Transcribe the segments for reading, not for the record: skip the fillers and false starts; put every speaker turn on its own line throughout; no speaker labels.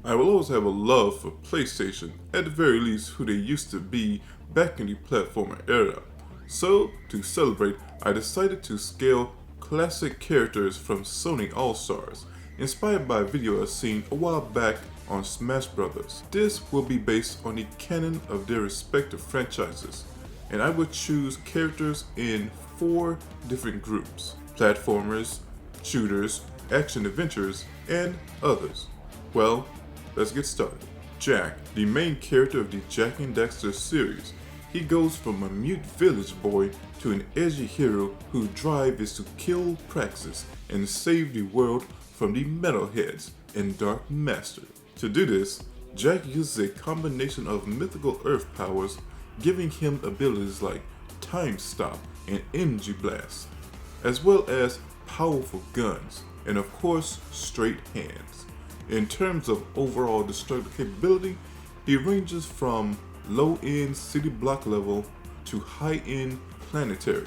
I will always have a love for PlayStation, at the very least who they used to be back in the platformer era. So, to celebrate, I decided to scale classic characters from Sony All-Stars, inspired by a video I seen a while back on Smash Brothers. This will be based on the canon of their respective franchises, and I will choose characters in 4 different groups: platformers, shooters, action adventures, and others. Well, let's get started. Jack, the main character of the Jak and Daxter series. He goes from a mute village boy to an edgy hero whose drive is to kill Praxis and save the world from the metalheads and Dark Master. To do this, Jack uses a combination of mythical earth powers, giving him abilities like Time Stop and Energy Blast, as well as powerful guns, and of course, straight hands. In terms of overall destructive capability, he ranges from low-end city block level to high-end planetary,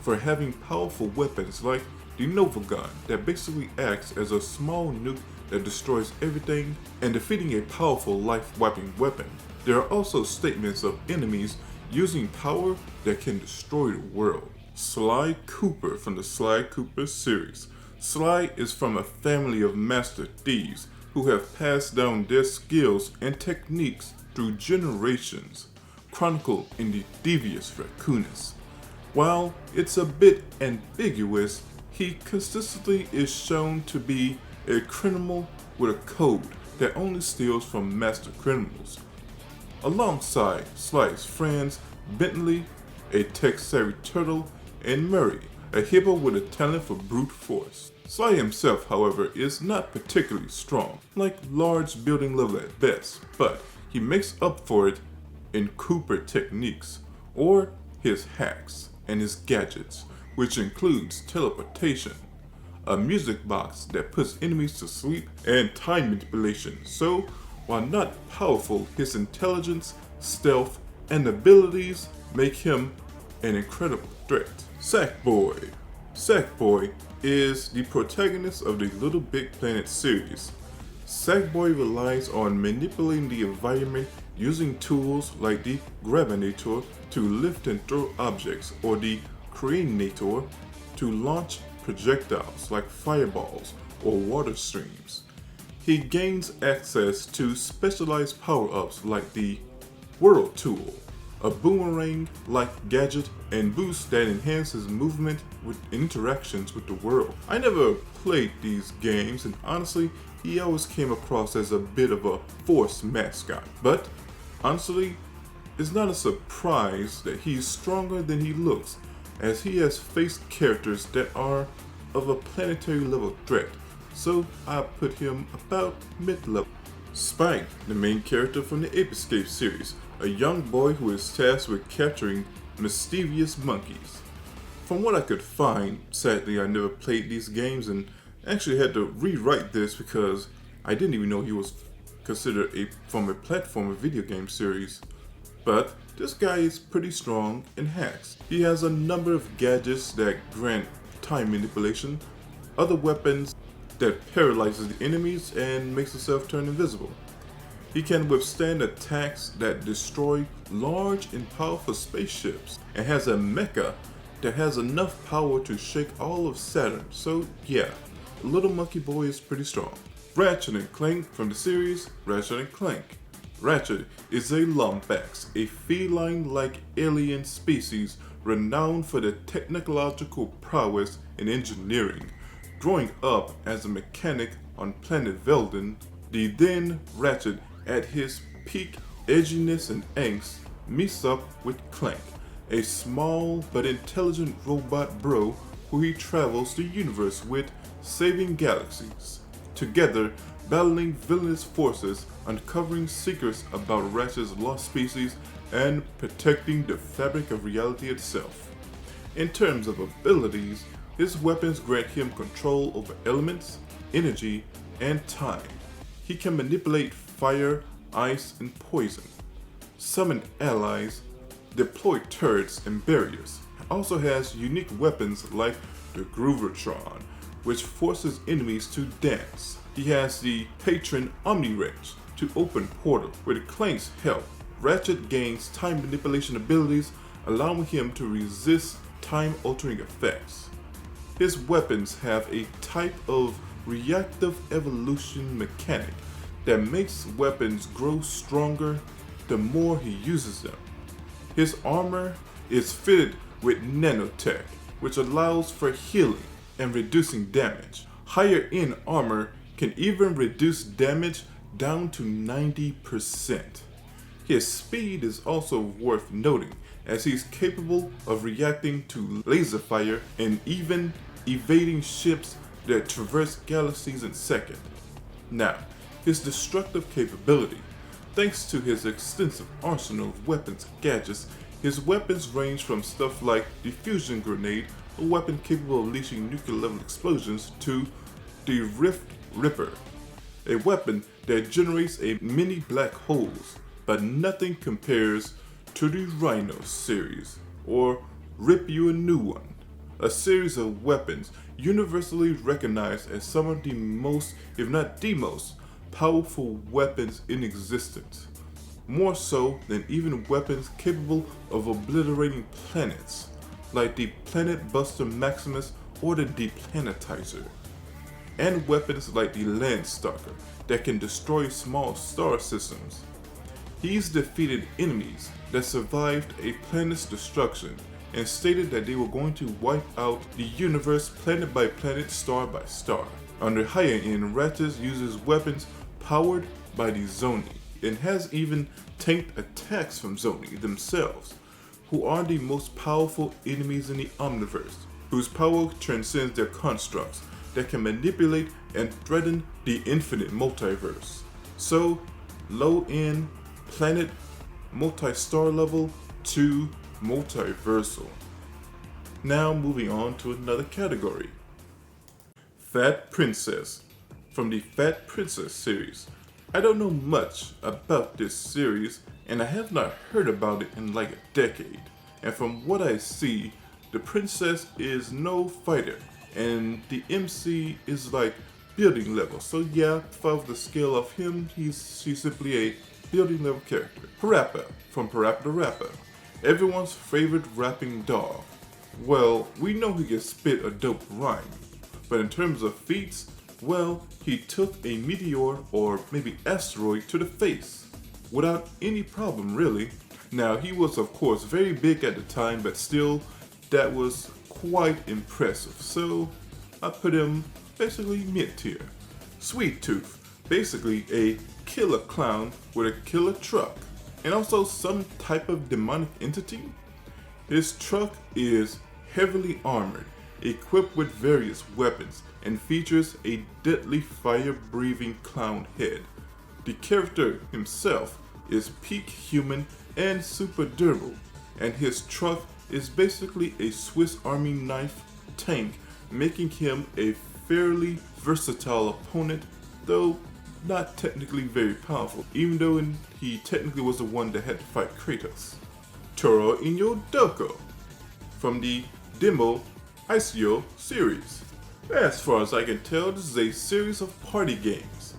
for having powerful weapons like the Nova Gun that basically acts as a small nuke that destroys everything, and defeating a powerful life-wiping weapon. There are also statements of enemies using power that can destroy the world. Sly Cooper from the Sly Cooper series. Sly is from a family of master thieves who have passed down their skills and techniques through generations, chronicled in the Devious Raccoonist. While it's a bit ambiguous, he consistently is shown to be a criminal with a code that only steals from master criminals. Alongside Sly's friends Bentley, a tech-savvy turtle, and Murray, a hippo with a talent for brute force. Sly himself, however, is not particularly strong, like large building level at best, but he makes up for it in Cooper techniques, or his hacks, and his gadgets, which includes teleportation, a music box that puts enemies to sleep, and time manipulation. So, while not powerful, his intelligence, stealth, and abilities make him an incredible threat. Sackboy. Sackboy is the protagonist of the Little Big Planet series. Sackboy relies on manipulating the environment using tools like the Grabinator to lift and throw objects, or the Creainator to launch projectiles like fireballs or water streams. He gains access to specialized power-ups like the Whirl Tool, a boomerang-like gadget and boost that enhances movement with interactions with the world. I never played these games, and honestly, he always came across as a bit of a forced mascot. But honestly, it's not a surprise that he's stronger than he looks, as he has faced characters that are of a planetary level threat, so I put him about mid-level. Spike, the main character from the Ape Escape series, a young boy who is tasked with capturing mischievous monkeys. From what I could find, sadly I never played these games and actually had to rewrite this because I didn't even know he was considered from a platformer video game series. But this guy is pretty strong in hacks. He has a number of gadgets that grant time manipulation, other weapons that paralyzes the enemies and makes himself turn invisible. He can withstand attacks that destroy large and powerful spaceships, and has a mecha that has enough power to shake all of Saturn. So yeah, Little Monkey Boy is pretty strong. Ratchet and Clank from the series Ratchet and Clank. Ratchet is a Lombax, a feline-like alien species renowned for their technological prowess in engineering. Growing up as a mechanic on planet Velden, the then Ratchet, at his peak edginess and angst, meets up with Clank, a small but intelligent robot bro who he travels the universe with, saving galaxies. Together, battling villainous forces, uncovering secrets about Ratchet's lost species, and protecting the fabric of reality itself. In terms of abilities, his weapons grant him control over elements, energy, and time. He can manipulate fire, ice, and poison, summon allies, deploy turrets and barriers. He also has unique weapons like the Groovertron, which forces enemies to dance. He has the Patron Omni-Wrench to open portals. With Clank's help, Ratchet gains time manipulation abilities, allowing him to resist time-altering effects. His weapons have a type of reactive evolution mechanic that makes weapons grow stronger the more he uses them. His armor is fitted with nanotech, which allows for healing and reducing damage. Higher end armor can even reduce damage down to 90%. His speed is also worth noting, as he's capable of reacting to laser fire and even evading ships that traverse galaxies in seconds. Now, his destructive capability. Thanks to his extensive arsenal of weapons and gadgets, his weapons range from stuff like the fusion grenade, a weapon capable of unleashing nuclear-level explosions, to the Rift Ripper, a weapon that generates a many black holes, but nothing compares to the Rhino series, or Rip You a New One, a series of weapons universally recognized as some of the most, if not the most, powerful weapons in existence. More so than even weapons capable of obliterating planets, like the Planet Buster Maximus or the Deplanetizer, and weapons like the Landstalker that can destroy small star systems. He's defeated enemies that survived a planet's destruction and stated that they were going to wipe out the universe planet by planet, star by star. On the higher end, Ratchet uses weapons powered by the Sony, and has even tanked attacks from Sony themselves, who are the most powerful enemies in the Omniverse, whose power transcends their constructs that can manipulate and threaten the infinite multiverse. So, low-end, planet, multi-star level to multiversal. Now moving on to another category. Fat Princess. From the Fat Princess series. I don't know much about this series, and I have not heard about it in like a decade. And from what I see, the princess is no fighter, and the MC is like building level. So yeah, if I was the scale of him, she's simply a building level character. Parappa, from Parappa the Rapper, everyone's favorite rapping dog. Well, we know he can spit a dope rhyme, but in terms of feats, well, he took a meteor or maybe asteroid to the face without any problem really. Now he was of course very big at the time, but still that was quite impressive. So I put him basically mid tier. Sweet Tooth, basically a killer clown with a killer truck and also some type of demonic entity. His truck is heavily armored, equipped with various weapons, and features a deadly fire-breathing clown head. The character himself is peak human and super durable, and his truck is basically a Swiss Army knife tank, making him a fairly versatile opponent, though not technically very powerful, even though he technically was the one that had to fight Kratos. Toro Inyo Doko, from the Demo Isio series. As far as I can tell, this is a series of party games.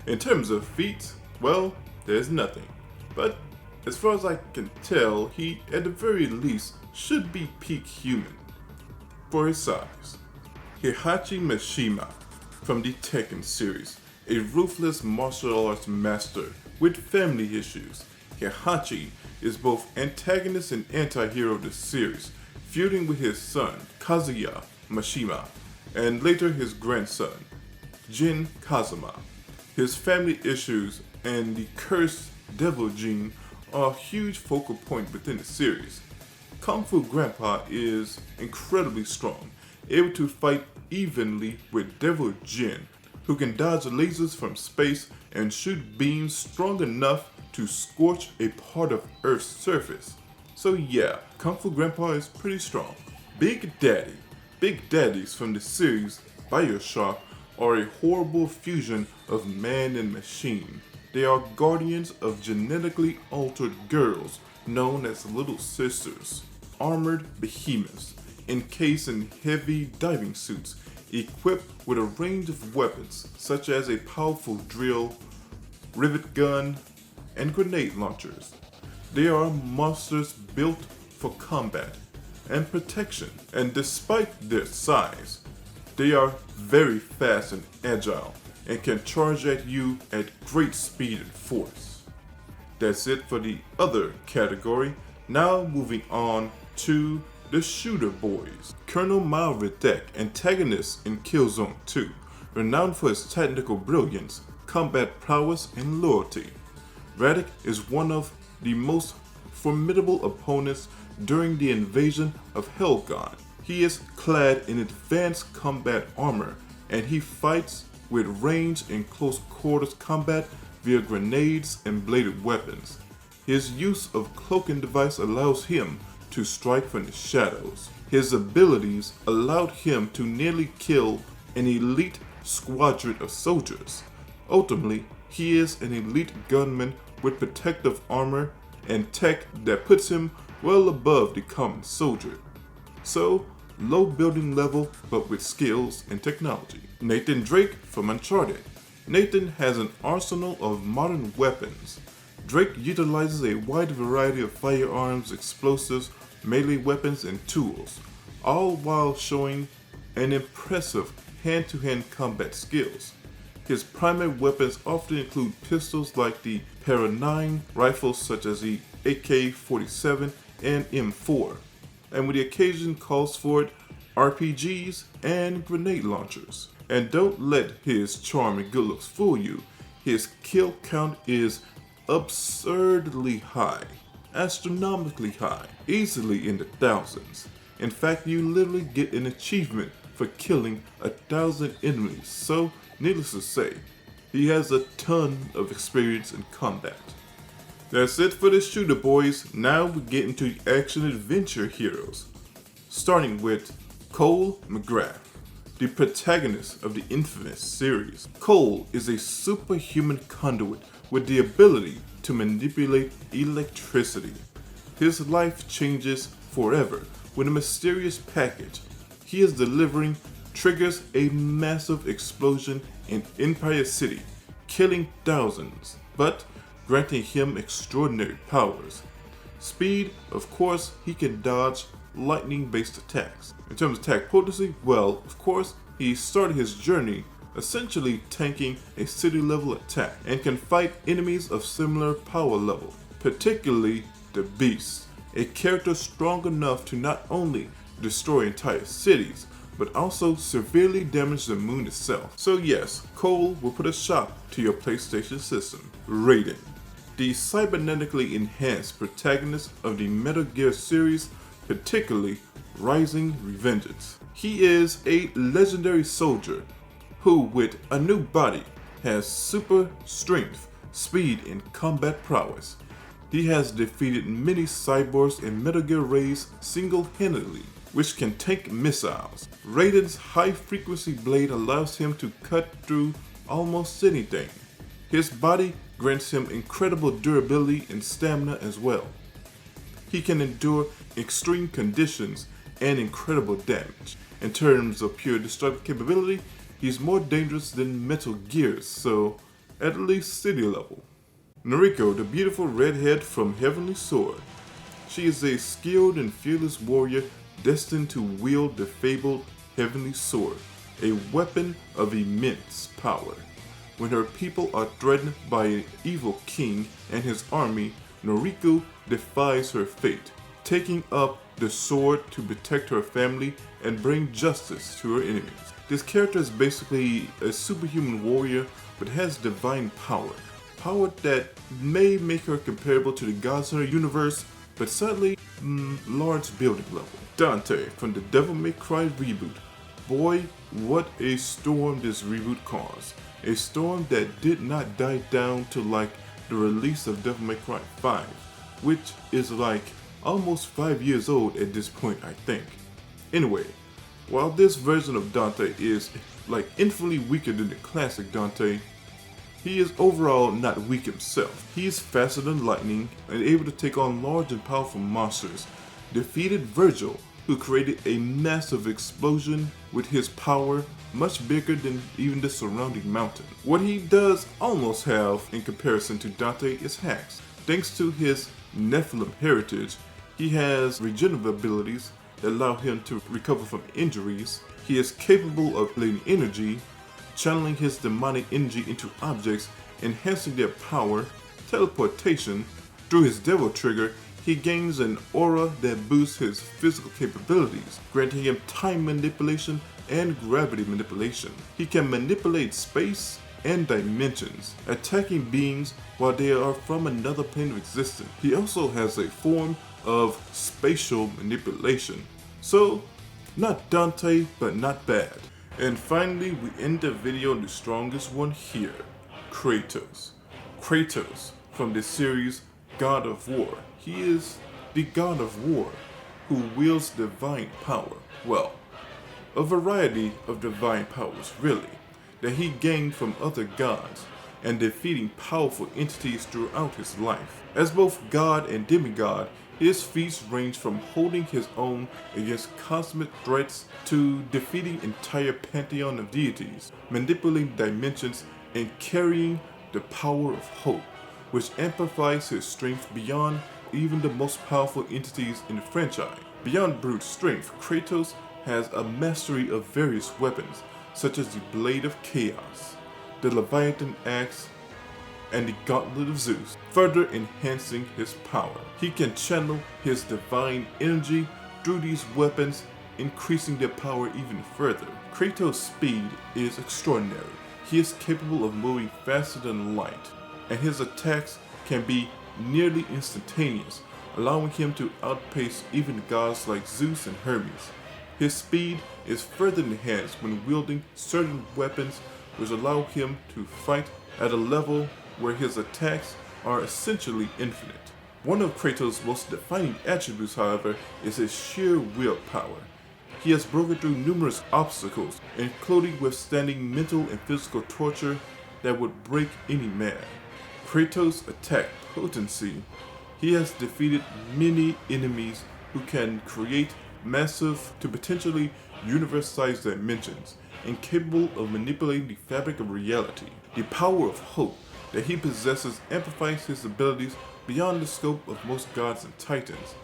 In terms of feats, well, there's nothing. But as far as I can tell, he at the very least should be peak human for his size. Heihachi Mishima, from the Tekken series, a ruthless martial arts master with family issues. Heihachi is both antagonist and anti-hero of the series, feuding with his son, Kazuya Mishima, and later his grandson, Jin Kazuma. His family issues and the cursed devil gene are a huge focal point within the series. Kung Fu Grandpa is incredibly strong, able to fight evenly with Devil Jin, who can dodge lasers from space and shoot beams strong enough to scorch a part of Earth's surface. So yeah, Kung Fu Grandpa is pretty strong. Big Daddies from the series BioShock are a horrible fusion of man and machine. They are guardians of genetically altered girls known as Little Sisters, armored behemoths, encased in heavy diving suits, equipped with a range of weapons such as a powerful drill, rivet gun, and grenade launchers. They are monsters built for combat and protection, and despite their size, they are very fast and agile and can charge at you at great speed and force. That's it for the other category. Now moving on to the Shooter Boys. Colonel Malredek, antagonist in Killzone 2, renowned for his technical brilliance, combat prowess, and loyalty. Radek is one of the most formidable opponents during the invasion of Helgon. He is clad in advanced combat armor, and he fights with ranged and close quarters combat via grenades and bladed weapons. His use of cloaking device allows him to strike from the shadows. His abilities allowed him to nearly kill an elite squadron of soldiers. Ultimately, he is an elite gunman with protective armor and tech that puts him well above the common soldier. So, low building level but with skills and technology. Nathan Drake from Uncharted. Nathan has an arsenal of modern weapons. Drake utilizes a wide variety of firearms, explosives, melee weapons, and tools, all while showing an impressive hand-to-hand combat skills. His primary weapons often include pistols like the Para 9, rifles such as the AK-47 and M4, and when the occasion calls for it, RPGs and grenade launchers. And don't let his charm and good looks fool you. His kill count is absurdly high, astronomically high, easily in the thousands. In fact, you literally get an achievement for killing 1,000 enemies, so needless to say, he has a ton of experience in combat. That's it for the Shooter Boys. Now we get into action adventure heroes, starting with Cole McGrath, the protagonist of the infamous series. Cole is a superhuman conduit with the ability to manipulate electricity. His life changes forever when a mysterious package he is delivering triggers a massive explosion in Empire City, killing thousands, but granting him extraordinary powers. Speed, of course, he can dodge lightning-based attacks. In terms of attack potency, well, of course, he started his journey essentially tanking a city-level attack and can fight enemies of similar power level, particularly the Beast, a character strong enough to not only destroy entire cities, but also severely damage the moon itself. So yes, Cole will put a shock to your PlayStation system. Raiden, the cybernetically enhanced protagonist of the Metal Gear series, particularly Rising Revengeance. He is a legendary soldier who, with a new body, has super strength, speed, and combat prowess. He has defeated many cyborgs in Metal Gear raids single-handedly, which can tank missiles. Raiden's high-frequency blade allows him to cut through almost anything. His body grants him incredible durability and stamina as well. He can endure extreme conditions and incredible damage. In terms of pure destructive capability, he's more dangerous than Metal Gear, so at least city level. Noriko, the beautiful redhead from Heavenly Sword. She is a skilled and fearless warrior destined to wield the fabled Heavenly Sword, a weapon of immense power. When her people are threatened by an evil king and his army, Noriko defies her fate, taking up the sword to protect her family and bring justice to her enemies. This character is basically a superhuman warrior but has divine power. Power that may make her comparable to the gods in her universe, but sadly, large building level. Dante from the Devil May Cry reboot. Boy, what a storm this reboot caused. A storm that did not die down till like the release of Devil May Cry 5, which is like almost 5 years old at this point, I think. Anyway, while this version of Dante is like infinitely weaker than the classic Dante, he is overall not weak himself. He is faster than lightning and able to take on large and powerful monsters, defeated Virgil who created a massive explosion with his power much bigger than even the surrounding mountain. What he does almost have in comparison to Dante is hacks. Thanks to his Nephilim heritage, he has regenerative abilities that allow him to recover from injuries. He is capable of letting energy, channeling his demonic energy into objects, enhancing their power, teleportation. Through his devil trigger, he gains an aura that boosts his physical capabilities, granting him time manipulation and gravity manipulation. He can manipulate space and dimensions, attacking beings while they are from another plane of existence. He also has a form of spatial manipulation. So, not Dante, but not bad. And finally, we end the video on the strongest one here, Kratos. Kratos, from the series God of War. He is the God of War, who wields divine power. Well, a variety of divine powers, really, that he gained from other gods and defeating powerful entities throughout his life. As both god and demigod, his feats range from holding his own against cosmic threats to defeating entire pantheon of deities, manipulating dimensions, and carrying the power of hope, which amplifies his strength beyond even the most powerful entities in the franchise. Beyond brute strength, Kratos has a mastery of various weapons, such as the Blade of Chaos, the Leviathan Axe, and the Gauntlet of Zeus, further enhancing his power. He can channel his divine energy through these weapons, increasing their power even further. Kratos' speed is extraordinary. He is capable of moving faster than light, and his attacks can be nearly instantaneous, allowing him to outpace even gods like Zeus and Hermes. His speed is further enhanced when wielding certain weapons, which allow him to fight at a level where his attacks are essentially infinite. One of Kratos' most defining attributes, however, is his sheer willpower. He has broken through numerous obstacles, including withstanding mental and physical torture that would break any man. Kratos' attack potency. He has defeated many enemies who can create massive to potentially universe-sized dimensions, and capable of manipulating the fabric of reality. The power of hope that he possesses amplifies his abilities beyond the scope of most gods and titans.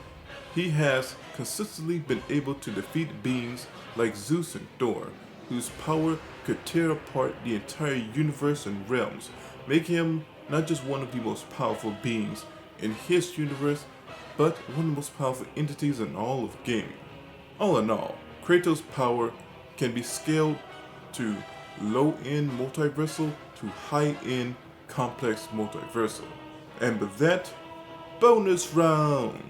He has consistently been able to defeat beings like Zeus and Thor, whose power could tear apart the entire universe and realms, making him not just one of the most powerful beings in his universe, but one of the most powerful entities in all of gaming. All in all, Kratos' power can be scaled to low-end multiversal to high-end complex multiversal. And with that, bonus round!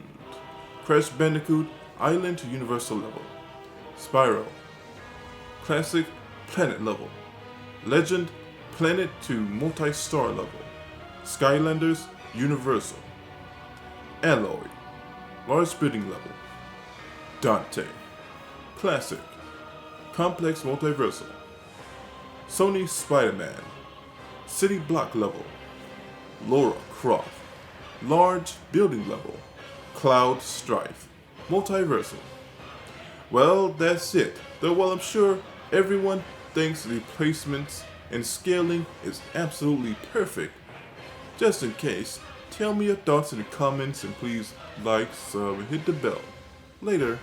Crash Bandicoot Island to Universal level. Spyro Classic Planet level. Legend Planet to Multi-Star level. Skylanders Universal. Alloy Large Building level. Dante Classic Complex Multiversal. Sony Spider-Man City Block level. Lara Croft Large Building level. Cloud Strife Multiversal. Well, that's it. Though while I'm sure everyone thinks the placements and scaling is absolutely perfect, just in case, tell me your thoughts in the comments and please like, sub, and hit the bell. Later.